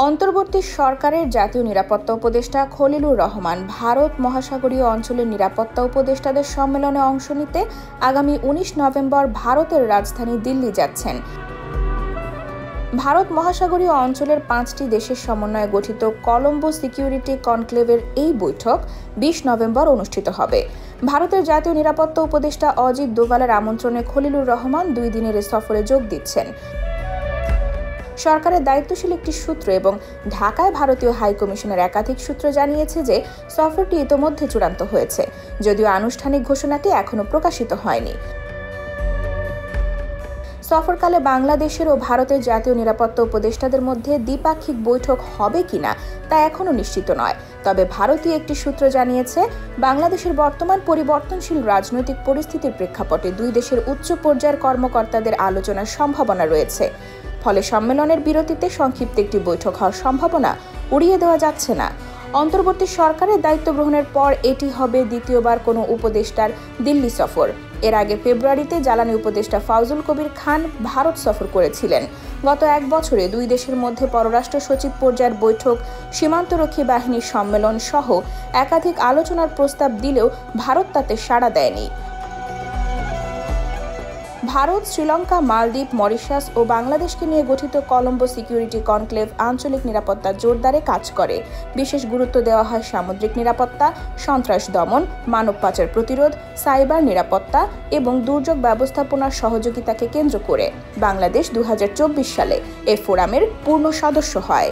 অন্তর্বর্তী সরকারের জাতীয় নিরাপত্তা উপদেষ্টা খলিলুর রহমান ভারত মহাসাগরীয় অঞ্চলের নিরাপত্তা উপদেষ্টাদের সম্মেলনে অংশ নিতে আগামী ১৯ নভেম্বর ভারতের রাজধানী দিল্লি যাচ্ছেন। ভারত মহাসাগরীয় অঞ্চলের ৫টি দেশের সমন্বয়ে গঠিত কলম্বো সিকিউরিটি কনক্লেভের এই বৈঠক ২০ নভেম্বর অনুষ্ঠিত হবে। ভারতের জাতীয় নিরাপত্তা উপদেষ্টা অজিত দোভালের আমন্ত্রণে খলিলুর রহমান ২ দিনের সফরে যোগ দিচ্ছেন। সরকারের দায়িত্বশীল একটি সূত্র এবং ঢাকায় ভারতীয় হাইকমিশনের একাধিক সূত্র জানিয়েছে যে সফরটি ইতোমধ্যে চূড়ান্ত হয়েছে, যদিও আনুষ্ঠানিক ঘোষণাটি এখনো প্রকাশিত হয়নি। সফরকালে বাংলাদেশের ও ভারতের জাতীয় নিরাপত্তা উপদেষ্টাদের মধ্যে দ্বিপাক্ষিক বৈঠক হবে কিনা তা এখনো নিশ্চিত নয়। তবে ভারতীয় একটি সূত্র জানিয়েছে, বাংলাদেশের বর্তমান পরিবর্তনশীল রাজনৈতিক পরিস্থিতির প্রেক্ষাপটে দুই দেশের উচ্চ পর্যায়ের কর্মকর্তাদের আলোচনার সম্ভাবনা রয়েছে। ফলে সম্মেলনের বিরতিতে সংক্ষিপ্ত একটি বৈঠক হওয়ার সম্ভাবনা উড়িয়ে দেওয়া যাচ্ছে না। অন্তর্বর্তী সরকারের দায়িত্ব গ্রহণের পর এটি হবে দ্বিতীয়বার কোনো উপদেষ্টার দিল্লি সফর। এর আগে ফেব্রুয়ারিতে জ্বালানি উপদেষ্টা ফাউজুল কবির খান ভারত সফর করেছিলেন। গত ১ বছরে দুই দেশের মধ্যে পররাষ্ট্র সচিব পর্যায়ের বৈঠক, সীমান্তরক্ষী বাহিনীর সম্মেলন সহ একাধিক আলোচনার প্রস্তাব দিলেও ভারত তাতে সাড়া দেয়নি। ভারত, শ্রীলঙ্কা, মালদ্বীপ, মরিশাস ও বাংলাদেশকে নিয়ে গঠিত কলম্বো সিকিউরিটি কনক্লেভ আঞ্চলিক নিরাপত্তা জোরদারে কাজ করে। বিশেষ গুরুত্ব দেওয়া হয় সামুদ্রিক নিরাপত্তা, সন্ত্রাস দমন, মানব পাচার প্রতিরোধ, সাইবার নিরাপত্তা এবং দুর্যোগ ব্যবস্থাপনার সহযোগিতাকে কেন্দ্র করে। বাংলাদেশ ২০২৪ সালে এ ফোরামের পূর্ণ সদস্য হয়।